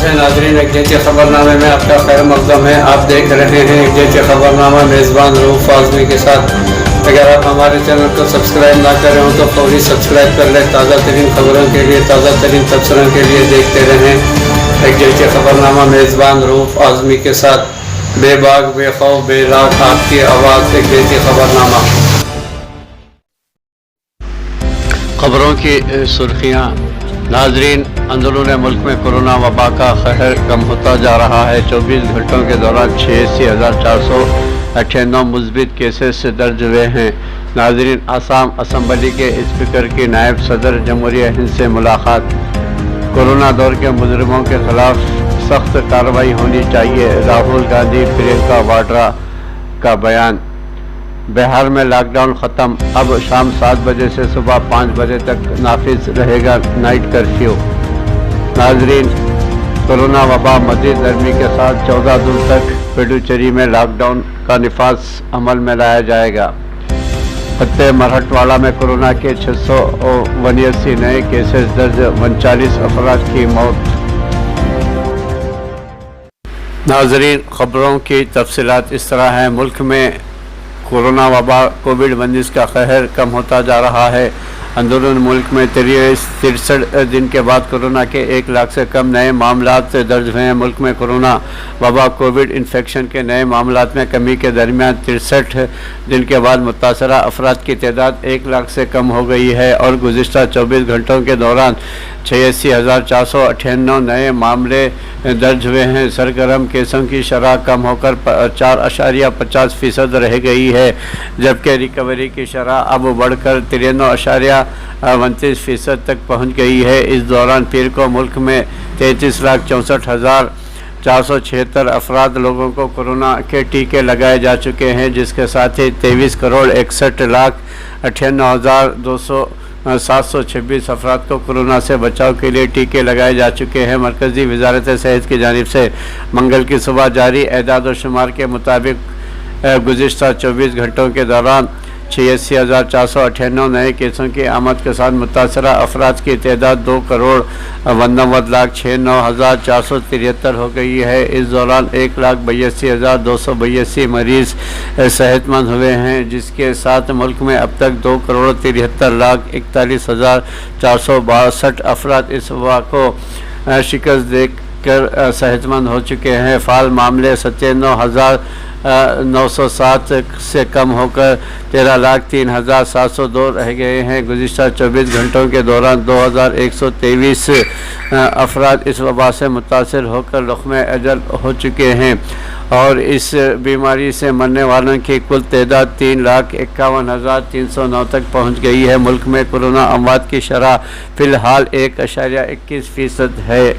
है नाजरीन, एक जैसे खबरनामे में आपका खैर मकदम है। आप देख रहे हैं एक जैसे खबरनामा, मेज़बान रऊफ आज़मी के साथ। अगर आप हमारे चैनल को सब्सक्राइब ना करें हो तो फौरी सब्सक्राइब कर लें। ताज़ा तरीन खबरों के लिए, ताज़ा तरीन तबसरों के लिए देखते रहें एक जैसे खबरनामा, मेज़बान रऊफ आज़मी के साथ। बेबाक बेखौफ बेलाग आपकी आवाज़, एक जैसे खबरनामा। खबरों की सुर्खियाँ। नाजरीन, अंदरून मुल्क में कोरोना वबा का कहर कम होता जा रहा है। 24 घंटों के दौरान 86,498 मुस्बित केसेस दर्ज हुए हैं। नाजरीन, आसाम असम्बली के स्पीकर की नायब सदर जमहूरिया हिंद से मुलाकात। कोरोना दौर के मुजरिमों के खिलाफ सख्त कार्रवाई होनी चाहिए, राहुल गांधी प्रियंका वाड्रा का बयान। बिहार में लॉकडाउन ख़त्म, अब शाम 7 बजे से सुबह 5 बजे तक नाफिज रहेगा नाइट कर्फ्यू। नाजरीन, कोरोना वबा मज़ीद नरमी के साथ 14 जून तक पुडुचेरी में लॉकडाउन का निफाज अमल में लाया जाएगा। खत्ते मरहटवाड़ा में कोरोना के 689 नए केसेस दर्ज, 39 अफराद की मौत। नाजरीन, खबरों की तफसीलात इस तरह हैं। मुल्क में कोरोना वबा कोविड-19 का कहर कम होता जा रहा है। अंदरून मुल्क में 63 दिन के बाद कोरोना के 1 लाख से कम नए मामलात दर्ज हुए हैं। मुल्क में कोरोना वबा कोविड इन्फेक्शन के नए मामलात में कमी के दरमियान 63 दिन के बाद मुतासरा अफराद की तादाद 1 लाख से कम हो गई है और गुज़िश्ता 24 घंटों के दौरान 86,498 नए मामले दर्ज हुए हैं। सरगर्म केसों की शरह कम होकर 4.50% रह गई है, जबकि रिकवरी की शरह अब बढ़कर 93.29% तक पहुंच गई है। इस दौरान पीर को मुल्क में 33,64,476 अफराद लोगों को कोरोना के टीके लगाए जा चुके हैं, जिसके साथ ही 23,61,98,726 अफराद को कोरोना से बचाव के लिए टीके लगाए जा चुके हैं। मरकज़ी वज़ारत सेहत की जानिब से मंगल की सुबह जारी एदाद व शुमार के मुताबिक गुज़िश्ता 24 घंटों के दौरान 86,498 नए केसों की आमद के साथ मुतासरा अफराद की तादाद 2,89,96,473 हो गई है। इस दौरान 1,82,282 मरीज़ सेहतमंद हुए हैं, जिसके साथ मुल्क में अब तक 2,73,41,462 अफराद इस वबा को शिकस्त देकर सेहतमंद हो चुके हैं। फ़ाल मामले 97,907 से कम होकर 13,03,702 रह गए हैं। गुज़िश्ता 24 घंटों के दौरान 2,123 अफराद इस वबा से मुतासर होकर लुक़्मे अजल हो चुके हैं और इस बीमारी से मरने वालों की कुल तादाद 3,51,309 तक पहुँच गई है। मुल्क में कोरोना अमवात की शरह फ़िलहाल 1.21% है।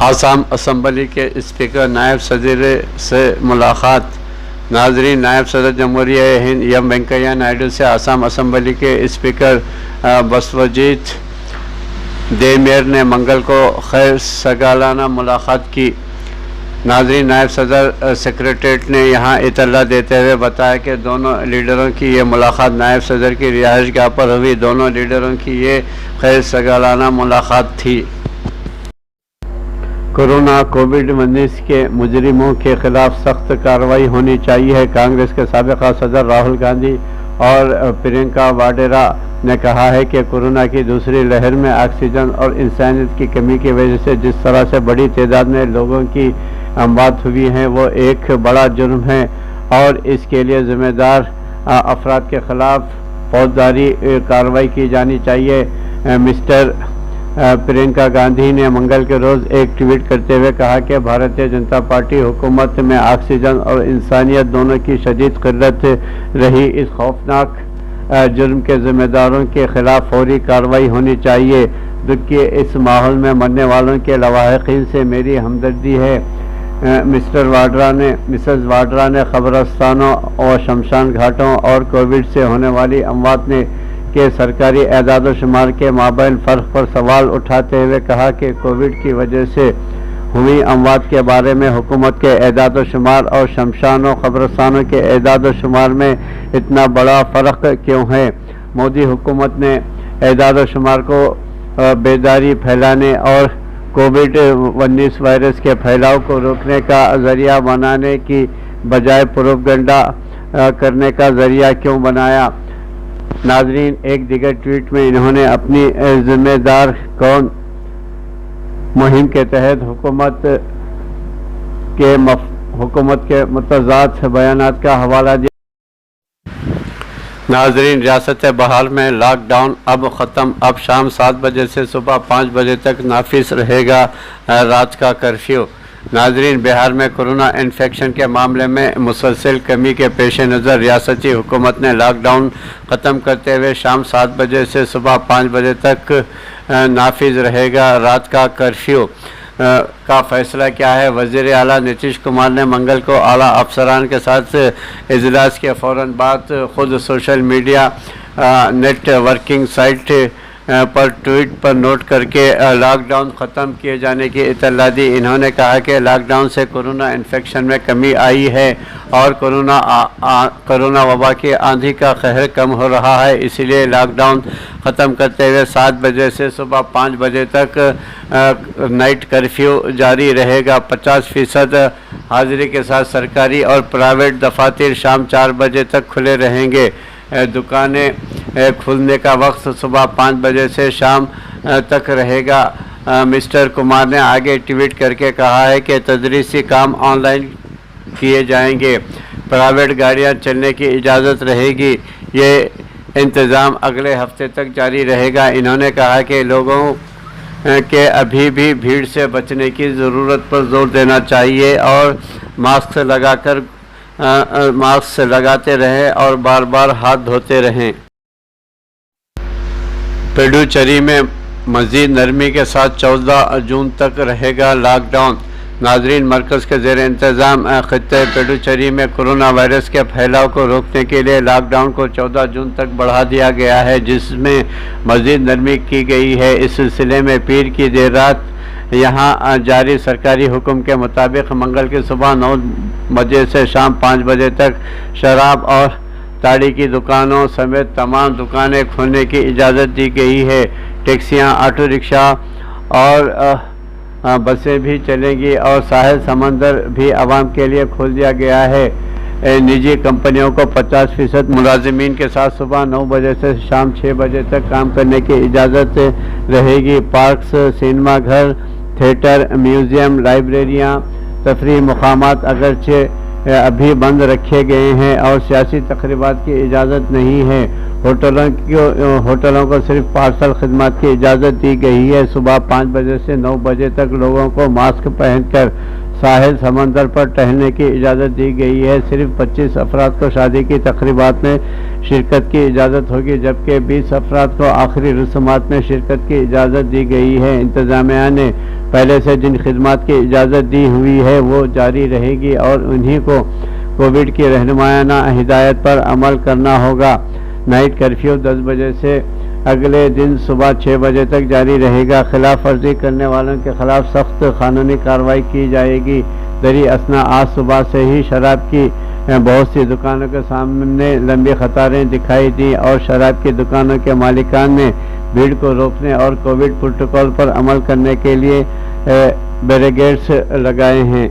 आसाम असम्बली के स्पीकर नायब सदर से मुलाकात। नाजरीन, नायब सदर जमहूरिया हिंद एम वेंकैया नायडू से आसाम असम्बली के स्पीकर बसवजीत देवमेर ने मंगल को खैर सगालाना मुलाकात की। नाजरीन, नायब सदर सेक्रेटरीट ने यहाँ इतला देते हुए बताया कि दोनों लीडरों की ये मुलाकात नायब सदर की रिहाइशगाह पर हुई। दोनों लीडरों की ये खैर सगालाना मुलाकात थी। कोरोना कोविड-19 के मुजरिमों के खिलाफ सख्त कार्रवाई होनी चाहिए। कांग्रेस के साबिक़ा सदर राहुल गांधी और प्रियंका वाड्रा ने कहा है कि कोरोना की दूसरी लहर में ऑक्सीजन और इंसानियत की कमी की वजह से जिस तरह से बड़ी तादाद में लोगों की अमवात हुई है, वो एक बड़ा जुर्म है और इसके लिए ज़िम्मेदार अफराद के खिलाफ फौजदारी कार्रवाई की जानी चाहिए। मिस्टर प्रियंका गांधी ने मंगल के रोज़ एक ट्वीट करते हुए कहा कि भारतीय जनता पार्टी हुकूमत में ऑक्सीजन और इंसानियत दोनों की शदीद किल्लत रही। इस खौफनाक जुर्म के ज़िम्मेदारों के खिलाफ फौरी कार्रवाई होनी चाहिए। दुख के इस माहौल में मरने वालों के लवाहिकीन से मेरी हमदर्दी है। मिसेस वाड्रा ने कब्रिस्तानों और शमशान घाटों और कोविड से होने वाली अमवात ने के सरकारी एदाद व शुमार के माबैन फ़र्क पर सवाल उठाते हुए कहा कि कोविड की वजह से हुई अमवात के बारे में हुकूमत के एदाद व शुमार और शमशान और कब्रिस्तानों के एदाद व शुमार में इतना बड़ा फ़र्क क्यों है। मोदी हुकूमत ने एदाद व शुमार को بیداری پھیلانے اور کووڈ-19 وائرس کے پھیلاؤ کو روکنے کا ذریعہ بنانے کی بجائے پروپیگنڈا کرنے کا ذریعہ کیوں بنایا؟ ناظرین، ایک دیگر ٹویٹ میں انہوں نے اپنی ذمہ دار کون مہم کے تحت حکومت کے متضاد بیانات کا حوالہ دیا۔ ناظرین، ریاست بہار میں لاک ڈاؤن اب ختم، اب شام 7 بجے سے صبح 5 بجے تک نافذ رہے گا رات کا کرفیو۔ ناظرین، بہار میں کورونا انفیکشن کے معاملے میں مسلسل کمی کے پیش نظر ریاستی حکومت نے لاک ڈاؤن ختم کرتے ہوئے شام 7 بجے سے صبح 5 بجے تک نافذ رہے گا رات کا کرفیو کا فیصلہ کیا ہے؟ وزیر اعلیٰ نتیش کمار نے منگل کو اعلیٰ افسران کے ساتھ اجلاس کے فوراً بعد خود social media networking site پر ٹویٹ پر نوٹ کر کے لاک ڈاؤن ختم کیے جانے کی اطلاع دی۔ انہوں نے کہا کہ لاک ڈاؤن سے کورونا انفیکشن میں کمی آئی ہے اور کورونا وبا کی آندھی کا قہر کم ہو رہا ہے، اسی لیے لاک ڈاؤن ختم کرتے ہوئے 7 بجے سے صبح 5 بجے تک نائٹ کرفیو جاری رہے گا۔ 50% حاضری کے ساتھ سرکاری اور پرائیویٹ دفاتر شام 4 بجے تک کھلے رہیں گے۔ دکانیں کھلنے کا وقت صبح 5 بجے سے شام تک رہے گا۔ مسٹر کمار نے آگے ٹویٹ کر کے کہا ہے کہ تدریسی کام آن لائن کیے جائیں گے، پرائیویٹ گاڑیاں چلنے کی اجازت رہے گی۔ یہ انتظام اگلے ہفتے تک جاری رہے گا۔ انہوں نے کہا کہ لوگوں کے ابھی بھی بھیڑ سے بچنے کی ضرورت پر زور دینا چاہیے اور ماسک لگاتے رہیں اور بار بار ہاتھ دھوتے رہیں۔ پڈوچیری میں مزید نرمی کے ساتھ 14 جون تک رہے گا لاک ڈاؤن۔ ناظرین، مرکز کے زیر انتظام خطے پڈوچیری میں کورونا وائرس کے پھیلاؤ کو روکنے کے لیے لاک ڈاؤن کو 14 جون تک بڑھا دیا گیا ہے، جس میں مزید نرمی کی گئی ہے۔ اس سلسلے میں پیر کی دیر رات یہاں جاری سرکاری حکم کے مطابق منگل کی صبح 9 بجے سے شام 5 بجے تک شراب اور تاڑی کی دکانوں سمیت تمام دکانیں کھولنے کی اجازت دی گئی ہے۔ ٹیکسیاں، آٹو رکشا اور بسیں بھی چلیں گی اور ساحل سمندر بھی عوام کے لیے کھول دیا گیا ہے۔ نجی کمپنیوں کو 50% ملازمین کے ساتھ صبح 9 بجے سے شام 6 بجے تک کام کرنے کی اجازت رہے گی۔ پارکس، سینما گھر، تھیٹر، میوزیم، لائبریریاں، تفریحی مقامات اگرچہ ابھی بند رکھے گئے ہیں اور سیاسی تقریبات کی اجازت نہیں ہے۔ ہوٹلوں کو صرف پارسل خدمات کی اجازت دی گئی ہے۔ صبح 5 بجے سے 9 بجے تک لوگوں کو ماسک پہن کر ساحل سمندر پر ٹہلنے کی اجازت دی گئی ہے۔ صرف 25 افراد کو شادی کی تقریبات میں شرکت کی اجازت ہوگی، جبکہ 20 افراد کو آخری رسومات میں شرکت کی اجازت دی گئی ہے۔ انتظامیہ نے پہلے سے جن خدمات کی اجازت دی ہوئی ہے وہ جاری رہے گی اور انہی کو کووڈ کی رہنمایانہ ہدایت پر عمل کرنا ہوگا۔ نائٹ کرفیو 10 بجے سے اگلے دن صبح 6 بجے تک جاری رہے گا۔ خلاف ورزی کرنے والوں کے خلاف سخت قانونی کارروائی کی جائے گی۔ دریں اثنا آج صبح سے ہی شراب کی بہت سی دکانوں کے سامنے لمبی قطاریں دکھائی دیں اور شراب کی دکانوں کے مالکان نے بھیڑ کو روکنے اور کووڈ پروٹوکول پر عمل کرنے کے لیے بیریکیڈز لگائے ہیں۔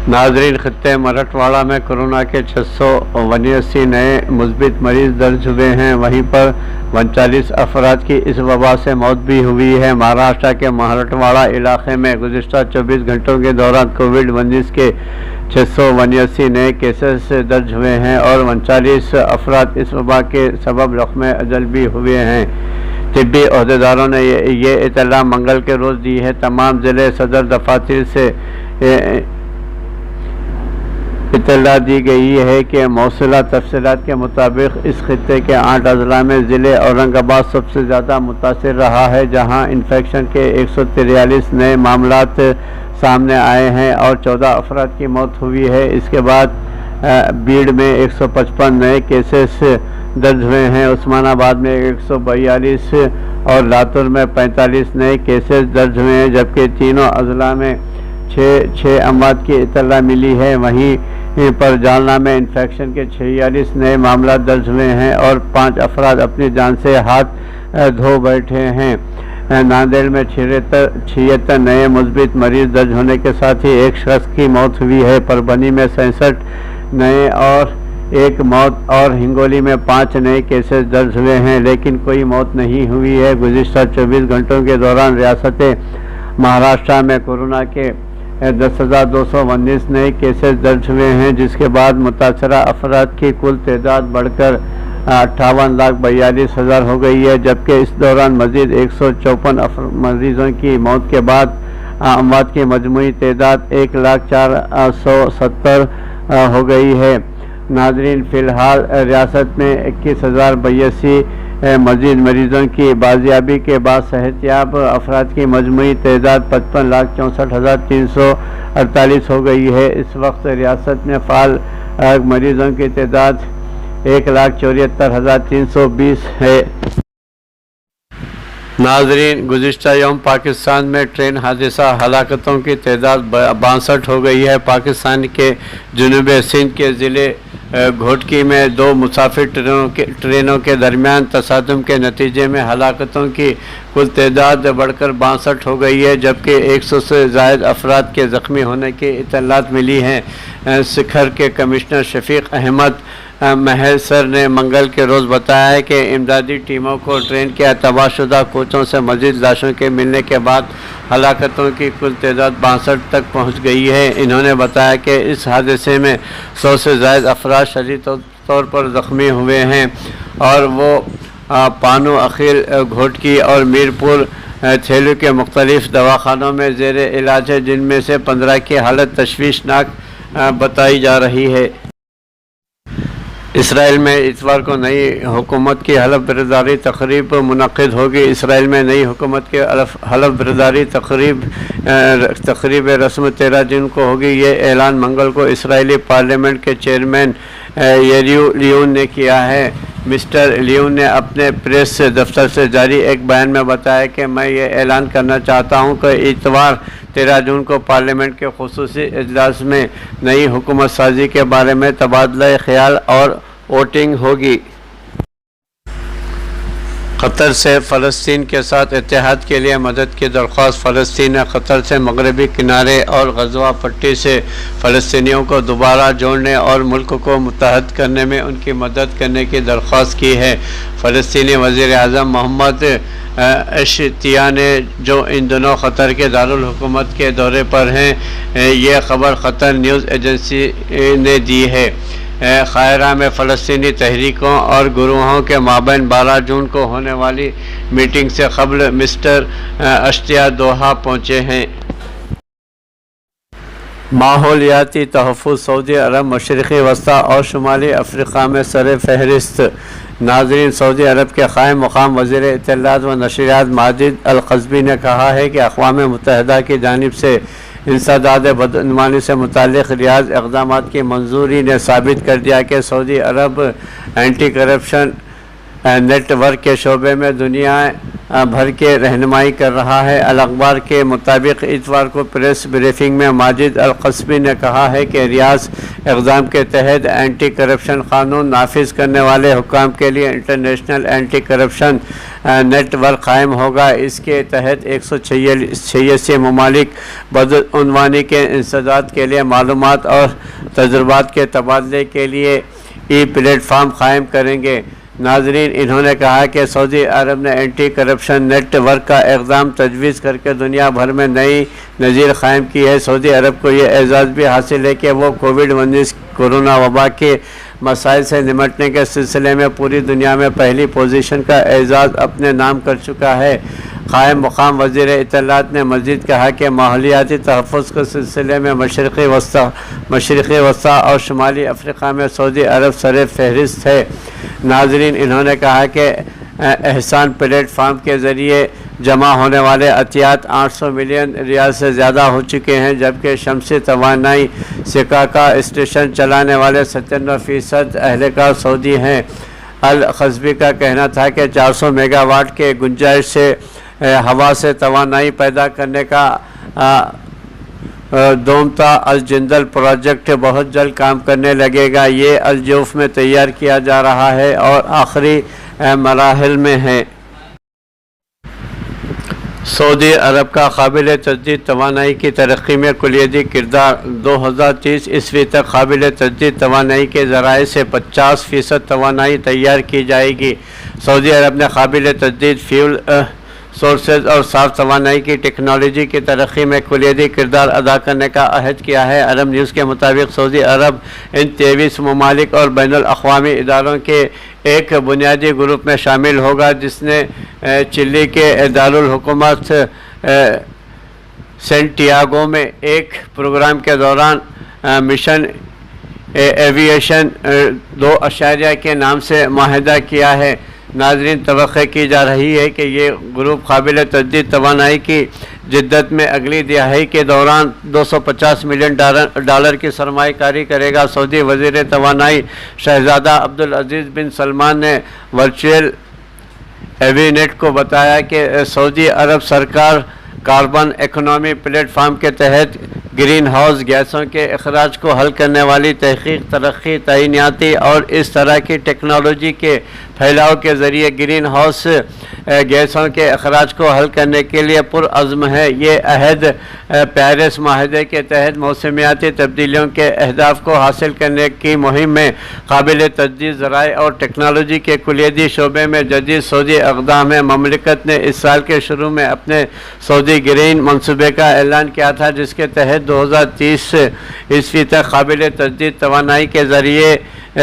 ناظرین، خطے مراٹھواڑہ میں کورونا کے 679 نئے مثبت مریض درج ہوئے ہیں، وہیں پر 39 افراد کی اس وبا سے موت بھی ہوئی ہے۔ مہاراشٹر کے مراٹھواڑہ علاقے میں گزشتہ 24 گھنٹوں کے دوران کووڈ-19 کے 679 نئے کیسز درج ہوئے ہیں اور 39 افراد اس وبا کے سبب رقم اجل بھی ہوئے ہیں۔ طبی عہدیداروں نے یہ اطلاع منگل کے روز دی ہے۔ تمام ضلع صدر دفاتر سے اطلاع دی گئی ہے کہ موصولہ تفصیلات کے مطابق اس خطے کے 8 اضلاع میں ضلع اورنگ آباد سب سے زیادہ متاثر رہا ہے، جہاں انفیکشن کے 143 نئے معاملات سامنے آئے ہیں اور 14 افراد کی موت ہوئی ہے۔ اس کے بعد بیڑ میں 155 نئے کیسز درج ہوئے ہیں، عثمان آباد میں 142 اور لاتور میں 45 نئے کیسز درج ہوئے ہیں، جبکہ تینوں اضلاع میں 6 اموات کی اطلاع ملی ہے۔ وہیں پر جالنہ میں انفیکشن کے 46 نئے معاملات درج ہوئے ہیں اور 5 افراد اپنی جان سے ہاتھ धो बैठे हैं। नांदेड़ में 76 नए मुस्बित मरीज दर्ज होने के साथ ही एक शख्स की मौत हुई है। परभनी में 67 नए और एक मौत और हिंगोली में 5 नए केसेस दर्ज हुए हैं, लेकिन कोई मौत नहीं हुई है। गुज़िश्ता 24 घंटों के दौरान रियासत महाराष्ट्र में कोरोना के 10,219 नए केसेस दर्ज हुए हैं, जिसके बाद मुतासरा अफराद की कुल तादाद बढ़कर 58,42,000 हो गई है। जबकि इस दौरान मजीद 154 मरीजों की मौत के बाद अमवात की मजमूई तादाद 1,04,170 हो गई है। नाज़रीन, फ़िलहाल रियासत में 21,082 मजीद मरीजों की बाजियाबी के बाद सेहतियाब अफराद की मजमूई तादाद 55,64,348 हो गई है। इस वक्त रियासत में फ़ाल मरीजों की तादाद 1,74,320 है। नाज़रीन, गुज़िश्ता यौम पाकिस्तान में ट्रेन हादसा हलाकतों की तादाद 62 हो गई है। पाकिस्तान के जनूबी सिंध के ज़िले घोटकी में 2 मुसाफिर ट्रेनों के दरमियान तसादुम के नतीजे में हलाकतों की कुल तादाद बढ़कर 62 हो गई है, जबकि 100 से ज़ायद अफराद के ज़ख्मी होने की इत्तलात मिली हैं। सिखर के कमिश्नर शफीक अहमद महसर ने मंगल के रोज़ बताया है कि इमदादी टीमों को ट्रेन के तबाहशुदा कोचों से मज़ीद लाशों के मिलने के बाद हलाकतों की कुल तादाद 62 तक पहुँच गई है। इन्होंने बताया कि इस हादसे में 100 से ज़ायद अफराद शदीद तौर पर ज़ख्मी हुए हैं और वो पानू अखिल घोटकी और मीरपुर थेलू के मुख्तलिफ दवाखानों में ज़ेर इलाज है, जिनमें से 15 की हालत तशवीशनाक बताई जा रही है। इसराइल में इतवार को नई हुकूमत की हलफ बरदारी तकरीब मुनक़िद होगी। इसराइल में नई हुकूमत के हलफ बरदारी तकरीब रस्म 13 जून को होगी। ये ऐलान मंगल को इसराइली पार्लियामेंट के चेयरमैन येरियू लियोन ने किया है। मिस्टर लियोन ने अपने प्रेस दफ्तर से जारी एक बयान में बताया कि मैं ये ऐलान करना चाहता हूँ कि इतवार 13 जून को पार्लियामेंट के खुसूसी इजलास में नई हुकूमत साजी के बारे में तबादला ख्याल और वोटिंग होगी। कतर से फ़लस्तीन के साथ इत्तेहाद के लिए मदद की दरख्वास्त। फ़लस्तीन ने कतर से मगरबी किनारे और गज़वा पट्टी से फ़लस्तीनियों को दोबारा जोड़ने और मुल्क को मुत्तहद करने में उनकी मदद करने की दरख्वास्त की है। फ़लस्तीनी वज़ीर आज़म मोहम्मद अशतिया ने, जो इन दिनों क़तर के दारुल हुकूमत के दौरे पर हैं, ये ख़बर क़तर न्यूज़ एजेंसी ने दी है। काहिरा में फ़लस्तीनी तहरीकों और गुरूहों के माबैन 12 जून को होने वाली मीटिंग से क़ब्ल मिस्टर अशतिया दोहा पहुँचे हैं। माहौलियाती तहफ़्फ़ुज़ सऊदी अरब मशरिक़ी वस्ता और शुमाली अफ्रीका में सर फहरिस्त। नाज़रीन, सऊदी अरब के क़ाइम मक़ाम वज़ीर इत्तलात व नशरियात माजिद अल-क़ज़्वी ने कहा है कि अक़वाम मुत्तहिदा की जानिब से इंसदाद बदअनवानी से मुताल्लिक़ रियाज़ इक़दामात की मंजूरी ने साबित कर दिया कि सऊदी अरब एंटी करप्शन नेटवर्क के शोबे में दुनिया भर के रहनुमाई कर रहा है। अल-अख़बार के मुताबिक इतवार को प्रेस ब्रीफिंग में माजिद अल-क़ज़्वी ने कहा है कि रियाज़ इक़दाम के तहत एंटी करप्शन क़ानून नाफिज करने वाले हुक्काम के लिए इंटरनेशनल एंटी करप्शन नेटवर्क कायम होगा। इसके तहत 186 ममालिक बदअनवानी के इंसदाद के लिए मालूमात और तजुर्बात के तबादले के लिए प्लेटफार्म कायम करेंगे। नाज़रीन, इन्होंने कहा कि सऊदी अरब ने एंटी करप्शन नेटवर्क का इक़दाम तजवीज़ करके दुनिया भर में नई नज़ीर कायम की है। सऊदी अरब को यह एजाज़ भी हासिल है कि वो कोविड-19 कोरोना वबा के मसाइल से निमटने के सिलसिले में पूरी दुनिया में पहली पोजीशन का एजाज़ अपने नाम कर चुका है। क़ाइम मक़ाम वज़ीर इत्तलात ने मज़ीद कहा कि माहौलियाती तहफ़्फ़ुज़ के सिलसिले में मशरिक़ी वस्ता और शुमाली अफ्रीका में सऊदी अरब सर फहरिस्त है। नाज़रीन, इन्होंने कहा कि एहसान प्लेटफार्म के ज़रिए जमा होने वाले अतियात 800 मिलियन रियाल से ज़्यादा हो चुके हैं, जबकि शमसी तवानाई सिकाका स्टेशन चलाने वाले 97% अहलकार सऊदी हैं। अल-क़ज़्वी का कहना था कि 400 मेगावाट के गुंजाइश से हवा से तवानाई पैदा करने का दोमता अल-जिंदल प्रोजेक्ट बहुत जल्द काम करने लगेगा। ये अल-जौफ़ में तैयार किया जा रहा है और आखिरी मराहिल में है। सऊदी अरब का काबिल तजदीद तवानाई की तरक्की में कुलियती किरदार 2030 ईस्वी तक काबिल तजदीद तवानाई के ज़राए से 50% तवानाई तैयार की जाएगी। सऊदी अरब ने काबिल तजदीद फ्यूल सोर्सेज और साफ तवानाई की टेक्नोलॉजी की तरक्की में कुलियती किरदार अदा करने का अहद किया है। अरब न्यूज़ के मुताबिक सऊदी अरब इन 23 ममालिक और बैनुल अक़वामी इदारों के एक बुनियादी ग्रुप में शामिल होगा, जिसने चिली के दारुल हुकूमत सेंटियागो में एक प्रोग्राम के दौरान मिशन एविएशन 2 के नाम से माहिदा किया है। नाज़रीन, तवक्को की जा रही है कि ये ग्रुप काबिल तजदीद तवानाई की जिद्दत में अगली दिहाई के दौरान $250 मिलियन की सरमायाकारी करेगा। सऊदी वज़ीर तवानाई शहज़ादा अब्दुल अज़ीज़ बिन सलमान ने वर्चुअल एवीनेट को बताया कि सऊदी अरब सरकार कार्बन इकोनॉमी प्लेटफार्म के तहत ग्रीन हाउस गैसों के अखराज को हल करने वाली तहकीक, तरक्की, तैनाती और इस तरह की टेक्नोलॉजी के फैलाव के ज़रिए ग्रीन हाउस गैसों के अखराज को हल करने के लिए पुरअज़्म है। ये अहद पेरिस माहदे के तहत मौसमियाती तब्दीलियों के अहदाफ को हासिल करने की मुहिम में काबिल तजदीद ज़राए और टेक्नोलॉजी के कुलियती शोबे में जदीद सऊदी इक़दाम है। ममलिकत ने इस साल के शुरू में अपने सऊदी ग्रीन मनसूबे का ऐलान किया था, जिसके तहत 2030 ईस्वी तक काबिल तजदीद तवानाई के ज़रिए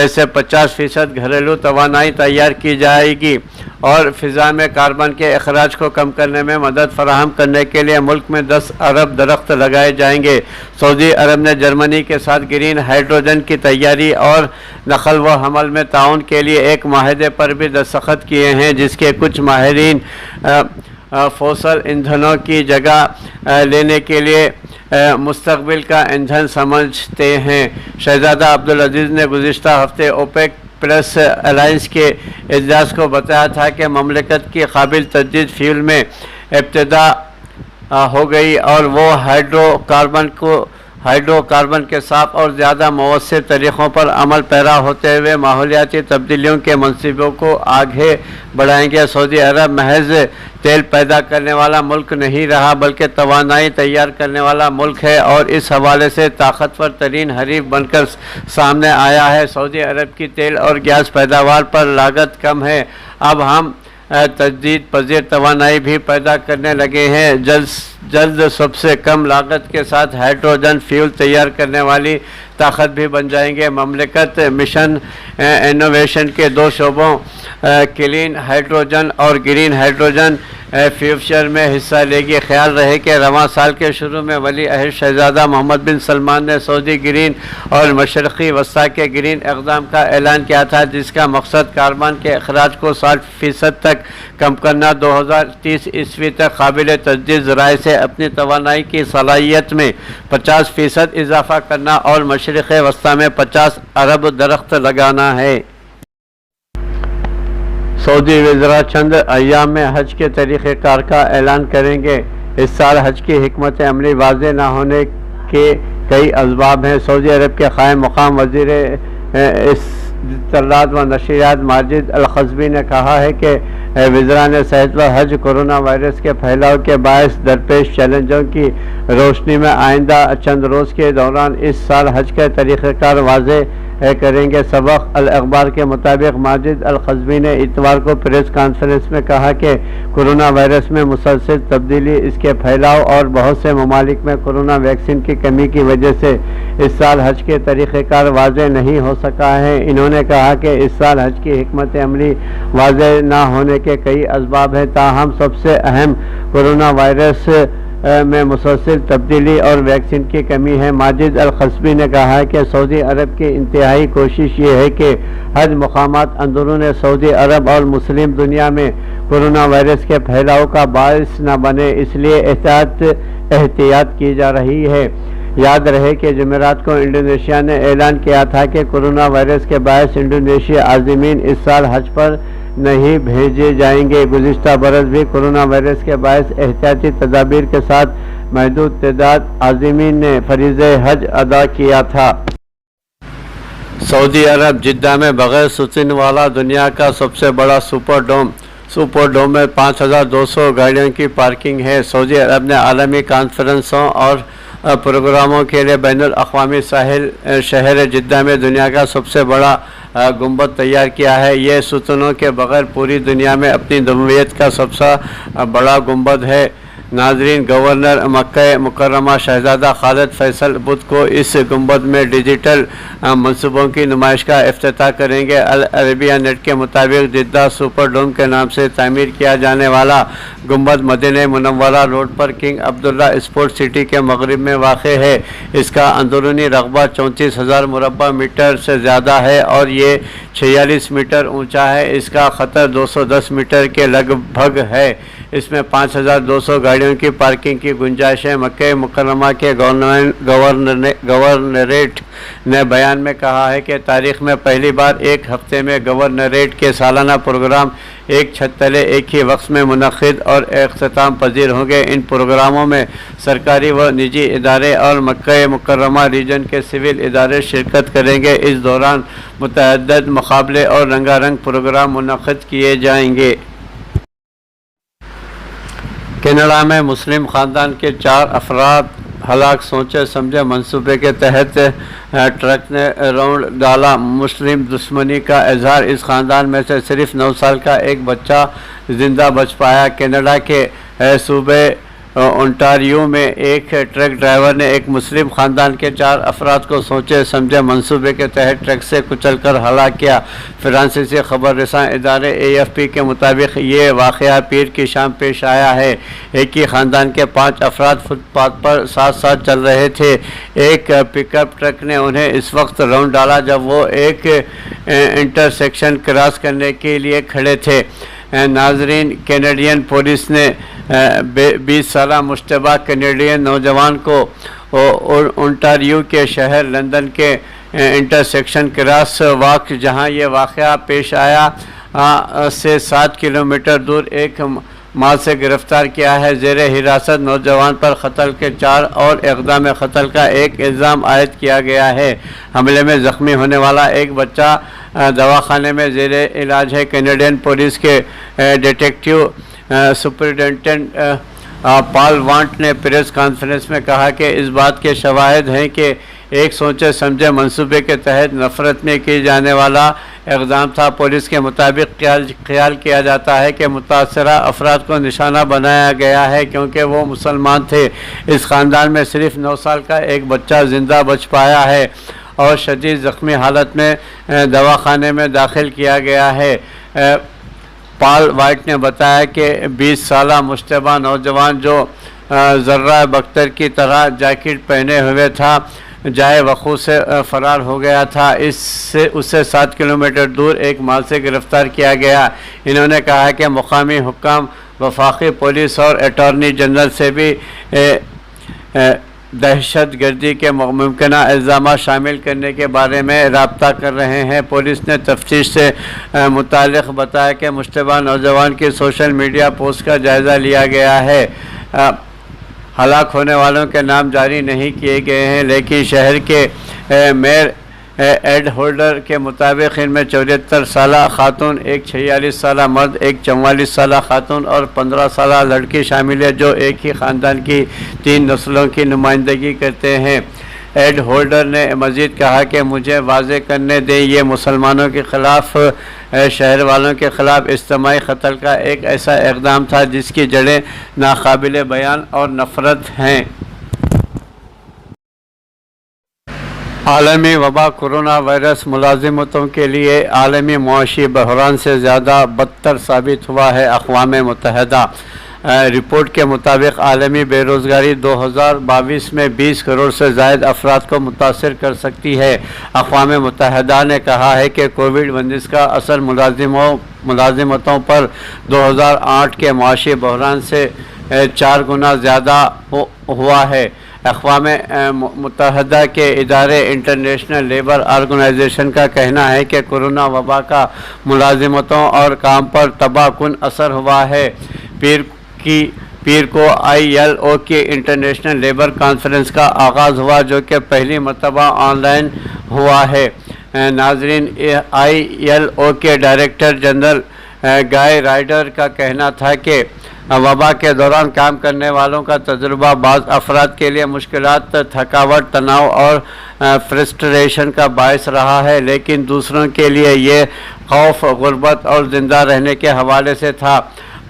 से 50% घरेलू तवानाई तैयार की जाएगी और फ़िज़ा में कार्बन के अखराज को कम करने में मदद फराहम करने के लिए मुल्क में 10 अरब दरख्त लगाए जाएंगे। सऊदी अरब ने जर्मनी के साथ ग्रीन हाइड्रोजन की तैयारी और नकल व हमल में ताउन के लिए एक माहदे पर भी दस्तखत किए हैं, जिसके कुछ माहिरीन फोसल ईंधनों की जगह लेने के लिए मुस्तकबिल का ईंधन समझते हैं। शहज़ादा अब्दुल अज़ीज़ ने गुज़िश्ता हफ्ते ओपेक प्लस अलायंस के इजलास को बताया था कि ममलिकत की काबिल तजदीद फ्यूल में इब्तिदा हो गई और वो हाइड्रोकार्बन के साफ और ज़्यादा मौसर तरीक़ों पर अमल पैरा होते हुए माहौलियाती तब्दीलियों के मंसूबों को आगे बढ़ाएंगे। सऊदी अरब महज तेल पैदा करने वाला मुल्क नहीं रहा, बल्कि तवानाई तैयार करने वाला मुल्क है और इस हवाले से ताकतवर तरीन हरीफ बनकर सामने आया है। सऊदी अरब की तेल और गैस पैदावार पर लागत कम है। अब हम तजदीद पज़ीर तवानाई भी पैदा करने लगे हैं। जल्द सबसे कम लागत के साथ हाइड्रोजन फ्यूल तैयार करने वाली ताकत भी बन जाएंगे। ममलिकत मिशन इनोवेशन के 2 शोबों क्लीन हाइड्रोजन और ग्रीन हाइड्रोजन फ्यूचर में हिस्सा लेगी। ख्याल रहे कि रवां साल के शुरू में वली अहद शहज़ादा मोहम्मद बिन सलमान ने सऊदी ग्रीन और मशरक़ी वस्ता के ग्रीन इक़दाम का ऐलान किया था, जिसका मकसद कार्बन के अखराज को 60% तक कम करना, 2030 ईस्वी तक काबिल तजदीद ज़राए से अपनी तवानाई की सलाहियत में 50% इजाफा करना और मशरिक़ वस्ता में 50 अरब दरख्त लगाना है। सऊदी वज़रा चंद अय्याम में हज के तरीक़ेकार का ऐलान करेंगे। इस साल हज की हिकमत अमली वाज़ेह न होने के कई असबाब हैं। सऊदी अरब के क़ायम मक़ाम वज़ीर इत्तलात व नशरियात माजिद अल-क़ज़वी ने कहा है कि वज़रान सेहत व हज कोरोना वायरस के फैलाव के बायस दरपेश चैलेंजों की रोशनी में आइंदा चंद रोज़ के दौरान इस साल हज का तरीक़ेकार वाज़ेह करेंगे। सबक अल-अख़बार के मुताबिक माजिद अल-क़ज़वी ने इतवार को प्रेस कॉन्फ्रेंस में कहा कि कोरोना वायरस में मुसलसल तब्दीली, इसके फैलाव और बहुत से ममालिक में कोरोना वैक्सीन की कमी की वजह से इस साल हज के तरीक़ेकार वाज़ेह नहीं हो सका है। इन्होंने कहा कि इस साल हज की हिकमत अमली वाज़ेह न होने के कई असबाब हैं, ताहम सबसे अहम कोरोना वायरस में मुसलसल तब्दीली और वैक्सीन की कमी है। माजिद अल-क़ज़वी ने कहा है कि सऊदी अरब की इंतहाई कोशिश ये है कि हज मकामात अंदरून सऊदी अरब और मुस्लिम दुनिया में कोरोना वायरस के फैलाव का बायस न बने, इसलिए एहतियात की जा रही है। याद रहे कि जुमेरात को इंडोनेशिया ने ऐलान किया था कि कोरोना वायरस के बायस इंडोनेशिया आज़मीन इस साल हज पर नहीं भेजे जाएंगे। गुज़िश्ता बरस भी कोरोना वायरस के बायस एहतियाती तदाबीर के साथ महदूद तादाद आज़मीन ने फरीज़ हज अदा किया था। सऊदी अरब जिद्दा में बग़ैर सुतन वाला दुनिया का सबसे बड़ा सुपर डोम सुपर डोम में 5,200 गाड़ियों की पार्किंग है। सऊदी अरब ने आलमी कॉन्फ्रेंसों और प्रोग्रामों के लिए बैनुल अक़वामी साहिल शहर जिद्दा में दुनिया का सबसे बड़ा गुंबद तैयार किया है। ये सुतूनों के बगैर पूरी दुनिया में अपनी नौइयत का सबसे बड़ा गुंबद है। नाजरीन, गवर्नर मक्का मुकर्रमा शहजादा खालिद फैसल बुध को इस गुंबद में डिजिटल मंसूबों की नुमाइश का इफ्तिताह करेंगे। अल अरबिया नेट के मुताबिक जिद्दा सुपर डोम के नाम से तामीर किया जाने वाला गुंबद मदीना मुनव्वरा रोड पर किंग अब्दुल्ला स्पोर्ट्स सिटी के मगरिब में वाक़ है। इसका अंदरूनी रकबा 34,000 मुरब्बा मीटर से ज़्यादा है और ये 46 मीटर ऊंचा है। इसका खतर 210 मीटर के लगभग है। इसमें 5,200 गाड़ियों की पार्किंग की गुंजाइश है। मक्का मुकर्रमा के गवर्नरेट ने बयान में कहा है कि तारीख़ में पहली बार एक हफ्ते में गवर्नरेट के सालाना प्रोग्राम एक छत तले एक ही वक्त में मुनक़िद और इख्तिताम पजीर होंगे। इन प्रोग्रामों में सरकारी व निजी इदारे और मक्का मुकर्रमा रीजन के सिविल इदारे शिरकत करेंगे। इस दौरान मुतअद्दिद मुक़ाबले और रंगारंग प्रोग्राम मुनक़िद किए जाएंगे। कनाडा में मुस्लिम ख़ानदान के 4 अफराद हलाक सोचे समझे मंसूबे के तहत ट्रक ने राउंड डाला। मुस्लिम दुश्मनी का इजहार। इस ख़ानदान में से सिर्फ 9 साल का एक बच्चा ज़िंदा बच पाया। कनाडा के सूबे ओंटारियो में एक ट्रक ड्राइवर ने एक मुस्लिम ख़ानदान के 4 अफराद को सोचे समझे मंसूबे के तहत ट्रक से कुचलकर हलाक किया। फ्रांसीसी खबर रसां इदारे AFP के मुताबिक ये वाक़या पीर की शाम पेश आया है। एक ही ख़ानदान के 5 अफराद फुटपाथ पर साथ साथ चल रहे थे। एक पिकअप ट्रक ने उन्हें इस वक्त राउंड डाला जब वो एक इंटरसेक्शन क्रॉस करने के लिए खड़े थे। नाजरीन, कैनेडियन पुलिस ने 20 साला मुश्तबा कैनेडियन नौजवान को ओंटारियो के शहर लंदन के इंटरसेक्शन क्रॉस वॉक जहां ये वाक़या पेश आया से 7 किलोमीटर दूर एक माल से गिरफ्तार किया है। ज़ेरे हिरासत नौजवान पर कत्ल के 4 और इक़दाम कत्ल का एक इल्ज़ाम आयद किया गया है। हमले में ज़ख्मी होने वाला एक बच्चा दवाखाने में ज़ेरे इलाज है। कैनेडियन पुलिस के डिटेक्टिव सुपरिटेंडेंट पॉल वांट ने प्रेस कॉन्फ्रेंस में कहा कि इस बात के शवाहिद हैं कि एक सोचे समझे मंसूबे के तहत नफ़रत में की जाने वाला इक़दाम था। पुलिस के मुताबिक ख्याल किया जाता है कि मुतासरा अफराद को निशाना बनाया गया है क्योंकि वो मुसलमान थे। इस ख़ानदान में सिर्फ 9 साल का एक बच्चा ज़िंदा बच पाया है और शदीद ज़ख्मी हालत में दवाखाने में दाखिल किया गया है। पॉल वाइट ने बताया कि 20 साला मुश्तबा नौजवान जो ज़र्रा बख्तर की तरह जैकेट पहने हुए था जाए वक़ू से फ़रार हो गया था। उससे 7 किलोमीटर दूर एक माल से गिरफ़्तार किया गया। इन्होंने कहा कि मुकामी हुक्काम, वफाकी पुलिस और अटॉर्नी जनरल से भी दहशत गर्दी के मुमकिन इल्ज़ाम शामिल करने के बारे में रब्ता कर रहे हैं। पुलिस ने तफ्तीश से मुताल्लिक़ बताया कि मुश्तबा नौजवान की सोशल मीडिया पोस्ट का जायज़ा लिया गया है। हलाक होने वालों के नाम जारी नहीं किए गए हैं, लेकिन शहर के मेयर एड होल्डर के मुताबिक इनमें 74 साला खातून, एक 46 साला मर्द, एक 44 साला खातून और 15 साला लड़की शामिल है जो एक ही ख़ानदान की 3 नस्लों की नुमाइंदगी करते हैं। एड होल्डर ने मज़ीद कहा कि मुझे वाज़े करने दें, ये मुसलमानों के ख़िलाफ़ शहर वालों के ख़िलाफ़ इज्तिमाई कत्ल का एक ऐसा इक़दाम था जिसकी जड़ें नाकाबिल बयान और नफ़रत हैं। आलमी वबा कोरोना वायरस मुलाजिमतों के लिए आलमी मुआशी बहरान से ज़्यादा बदतर साबित हुआ है। अक़वाम मुत्तहिदा रिपोर्ट के मुताबिक आलमी बेरोज़गारी 2022 में 20 करोड़ से ज़ायद अफराद को मुतासर कर सकती है। अक़वाम मुत्तहिदा ने कहा है कि कोविड-19 का असर मुलाजिमतों पर 2008 के मुआशी बहरान से 4 गुना ज़्यादा हुआ है। अक़वाम मुत्तहिदा के इदारे इंटरनेशनल लेबर ऑर्गेनाइजेशन का कहना है कि कोरोना वबा का मुलाजिमतों और काम पर तबाहकुन असर हुआ है। पीर को ILO की इंटरनेशनल लेबर कॉन्फ्रेंस का आगाज़ हुआ जो कि पहली मरतबा ऑनलाइन हुआ है। नाजरीन, ILO के डायरेक्टर जनरल गाय राइडर का कहना था कि वबा के दौरान काम करने वालों का तजुर्बा बाज़ अफराद के लिए मुश्किलात, थकावट, तनाव और फ्रस्ट्रेशन का बायस रहा है, लेकिन दूसरों के लिए ये खौफ, गुर्बत और ज़िंदा रहने के हवाले से था।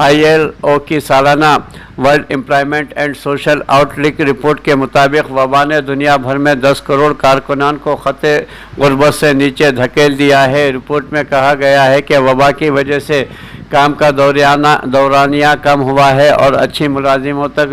ILO की सालाना world employment and social outlook report के मुताबिक वबा ने दुनिया भर में 10 करोड़ कारकुनान को खते गुर्बत से नीचे धकेल दिया है। रिपोर्ट में कहा गया है कि वबा की वजह से काम का दौरानिया कम हुआ है और अच्छी मुलाजिमों तक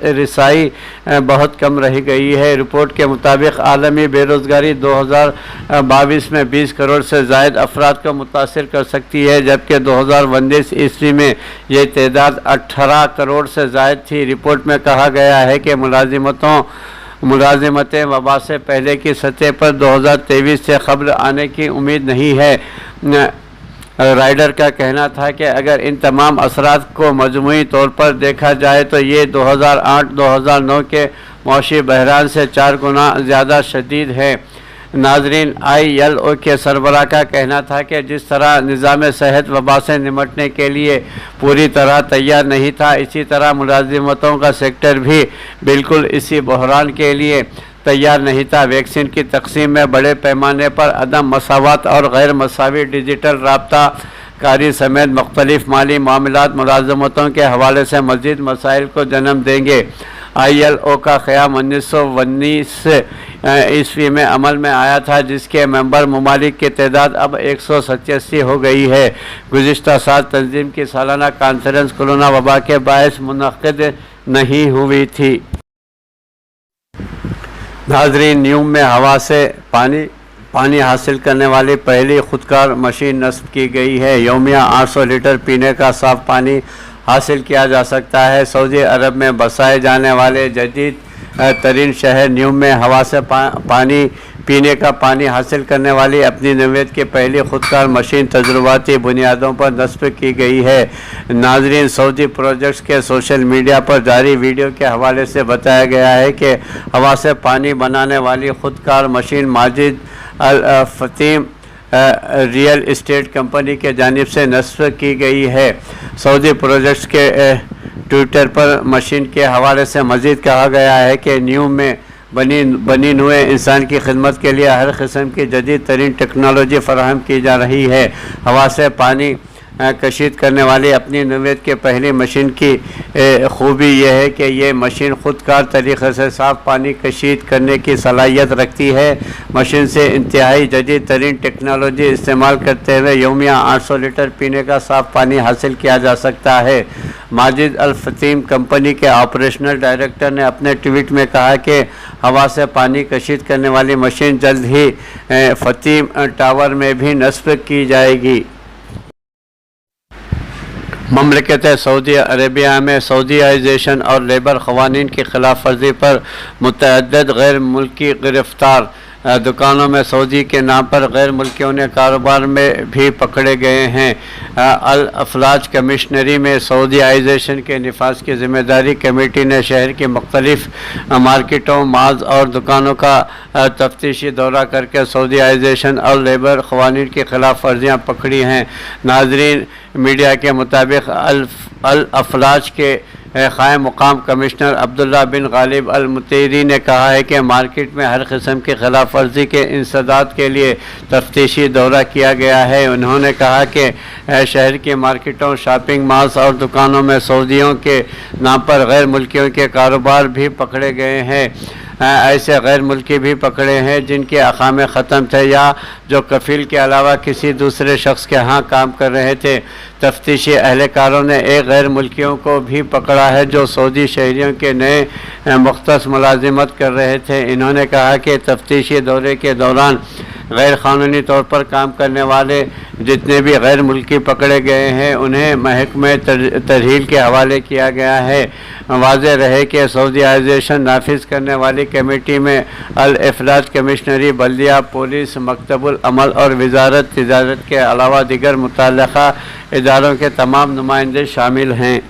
रिसाई बहुत कम रह गई है। रिपोर्ट के मुताबिक आलमी बेरोज़गारी 2022 में 20 करोड़ से ज़ायद अफराद को मुतासिर कर सकती है, जबकि 2019 ईस्वी में ये तादाद 18 करोड़ से ज़ायद थी। रिपोर्ट में कहा गया है कि मुलाजिमतें वबा से पहले की सतह पर 2023 से कबल आने की उम्मीद नहीं है। राइडर का कहना था कि अगर इन तमाम असरात को मजमूई तौर पर देखा जाए तो ये 2008-2009 के मौशी बहरान से 4 गुना ज़्यादा शदीद है। नाजरीन, ILO के सरबराह का कहना था कि जिस तरह निज़ाम सेहत वबा से निमटने के लिए पूरी तरह तैयार नहीं था, इसी तरह मुलाजिमतों का सेक्टर भी बिल्कुल इसी बहरान के लिए तैयार नहीं था। वैक्सीन की तकसीम में बड़े पैमाने पर अदम मसावत और गैर मसावी डिजिटल राब्ता कारी समेत मुख्तलिफ माली मामलात मुलाजमतों के हवाले से मज़ीद मसाइल को जन्म देंगे। ILO का क़याम 1919 ईस्वी में अमल में आया था, जिसके मेंबर ममालिक की तादाद अब 187 हो गई है। गुज़िश्ता साल तंजीम की सालाना कॉन्फ्रेंस कोरोना वबा के बायस मुनक़्क़िद नहीं हुई थी। नाज़रीन, न्यूम में हवा से पानी हासिल करने वाली पहली खुदकार मशीन नस्ब की गई है। यौमिया 800 लीटर पीने का साफ पानी हासिल किया जा सकता है। सऊदी अरब में बसाए जाने वाले जदीद तरीन शहर न्यूम में हवा से पीने का पानी हासिल करने वाली अपनी नौयत की पहली खुदकार मशीन तजुर्बाती बुनियादों पर नस्ब की गई है। नाजरीन, सऊदी प्रोजेक्ट्स के सोशल मीडिया पर जारी वीडियो के हवाले से बताया गया है कि हवा से पानी बनाने वाली खुदकार मशीन माजिद अल फतीम रियल इस्टेट कंपनी के जानिब से नस्ब की गई है। सऊदी प्रोजेक्ट्स के ट्विटर पर मशीन के हवाले से मज़ीद कहा गया है कि न्यू में बनी नुए इंसान की खिदमत के लिए हर किस्म की जदीद तरीन टेक्नोलॉजी फराहम की जा रही है। हवा से पानी कशीद करने वाली अपनी नौयत के पहली मशीन की खूबी यह है कि ये मशीन ख़ुदकार तरीक़े से साफ़ पानी कशीद करने की सलाहियत रखती है। मशीन से इंतहाई जदीद तरीन टेक्नोलॉजी इस्तेमाल करते हुए यौमिया 800 लीटर पीने का साफ़ पानी हासिल किया जा सकता है। माजिद अल फतीम कंपनी के ऑपरेशनल डायरेक्टर ने अपने ट्वीट में कहा कि हवा से पानी कशीद करने वाली मशीन जल्द ही फतीम टावर में भी नस्ब की जाएगी। ममलकत सऊदी अरेबिया में सऊदीआइजेशन और लेबर क़वानीन की खिलाफ वर्जी पर मुतअद्दिद गैर मुल्की गिरफ्तार। दुकानों में सऊदी के नाम पर गैर मुल्कियों ने कारोबार में भी पकड़े गए हैं। अल अफलाज कमिश्नरी में सऊदीआइजेशन के निफाज की ज़िम्मेदारी कमेटी ने शहर की मुख्तलिफ मार्केटों, माल्स और दुकानों का तफ्तीशी दौरा करके सऊदीआइजेशन और लेबर क़वानीन की खिलाफ वर्जियाँ पकड़ी हैं। नाजरीन, मीडिया के मुताबिक अल अफलाज के क़ायम मुकाम कमिश्नर अब्दुल्ला बिन गालिब अल मुतेरी ने कहा है कि मार्केट में हर किस्म की खिलाफ वर्जी के इंसदाद के लिए तफ्तीशी दौरा किया गया है। उन्होंने कहा कि शहर की मार्केटों, शॉपिंग मॉल्स और दुकानों में सऊदियों के नाम पर गैर मुल्कियों के कारोबार भी पकड़े गए हैं। ऐसे गैर मुल्की भी पकड़े हैं जिनके अकामे ख़त्म थे या जो कफ़ील के अलावा किसी दूसरे शख्स के यहाँ काम कर रहे थे। तफ्तीशी अहलकारों ने एक गैर मुल्कियों को भी पकड़ा है जो सऊदी शहरियों के नए मुख्तस मुलाजिमत कर रहे थे। इन्होंने कहा कि तफ्तीशी दौरे के दौरान गैर क़ानूनी तौर पर काम करने वाले जितने भी गैर मुल्की पकड़े गए हैं उन्हें महकमे तरहील के हवाले किया गया है। वाज़ेह रहे कि सऊदीआइजेशन नाफिज करने वाली कमेटी में अल अफलाज कमिश्नरी, बल्दिया, पुलिस, मकतबुल अमल और वजारत तिजारत के अलावा दीगर मुतल्लिक़ा इदारों के तमाम नुमाइंदे शामिल हैं।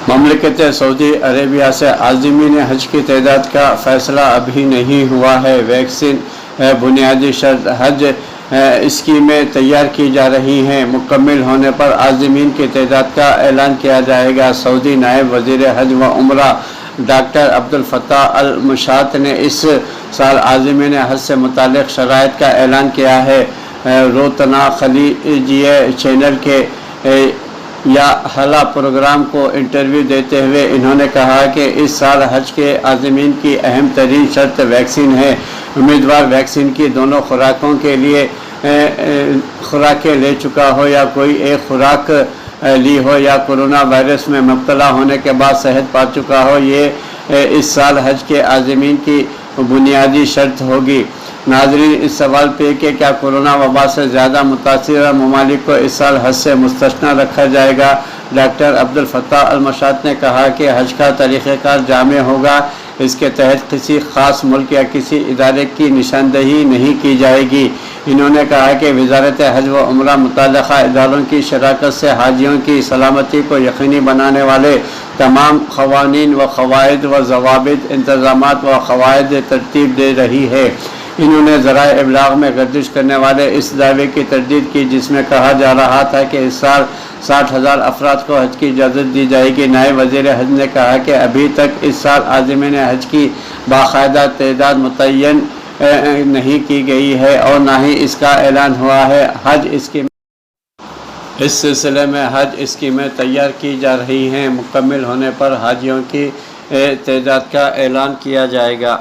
ममलकत सऊदी अरेबिया से आज़मीन हज की तादाद का फ़ैसला अभी नहीं हुआ है। वैक्सीन बुनियादी शर्त हज اسکیمیں تیار کی جا رہی ہیں۔ مکمل ہونے پر عازمین کی تعداد کا اعلان کیا جائے گا۔ سعودی نائب وزیر حج و عمرہ ڈاکٹر عبدالفتاح المشات نے اس سال عازمین حج سے متعلق شرائط کا اعلان کیا ہے۔ روتنا خلیجیہ چینل کے یا حلا پروگرام کو انٹرویو دیتے ہوئے انہوں نے کہا کہ اس سال حج کے عازمین کی اہم ترین شرط ویکسین ہے۔ امیدوار ویکسین کی دونوں خوراکوں کے لیے خوراکیں لے چکا ہو یا کوئی ایک خوراک لی ہو یا کورونا وائرس میں مبتلا ہونے کے بعد صحت پا چکا ہو، یہ اس سال حج کے عازمین کی بنیادی شرط ہوگی۔ ناظرین، اس سوال پہ کہ کیا کورونا وبا سے زیادہ متاثرہ ممالک کو اس سال حج سے مستثنی رکھا جائے گا، ڈاکٹر عبدالفتاح المشات نے کہا کہ حج کا طریقہ کار جامع ہوگا۔ اس کے تحت کسی خاص ملک یا کسی ادارے کی نشاندہی نہیں کی جائے گی۔ انہوں نے کہا کہ وزارت حج و عمرہ متعلقہ اداروں کی شراکت سے حاجیوں کی سلامتی کو یقینی بنانے والے تمام قوانین و قواعد و ضوابط، انتظامات و قواعد ترتیب دے رہی ہے۔ انہوں نے ذرائع ابلاغ میں گردش کرنے والے اس دعوے کی تردید کی جس میں کہا جا رہا تھا کہ اس سال 60,000 افراد کو حج کی اجازت دی جائے گی۔ نائب وزیر حج نے کہا کہ ابھی تک اس سال عازمین حج کی باقاعدہ تعداد متعین نہیں کی گئی ہے اور نہ ہی اس کا اعلان ہوا ہے۔ اس سلسلے میں حج اسکیمیں تیار کی جا رہی ہیں۔ مکمل ہونے پر حاجیوں کی تعداد کا اعلان کیا جائے گا۔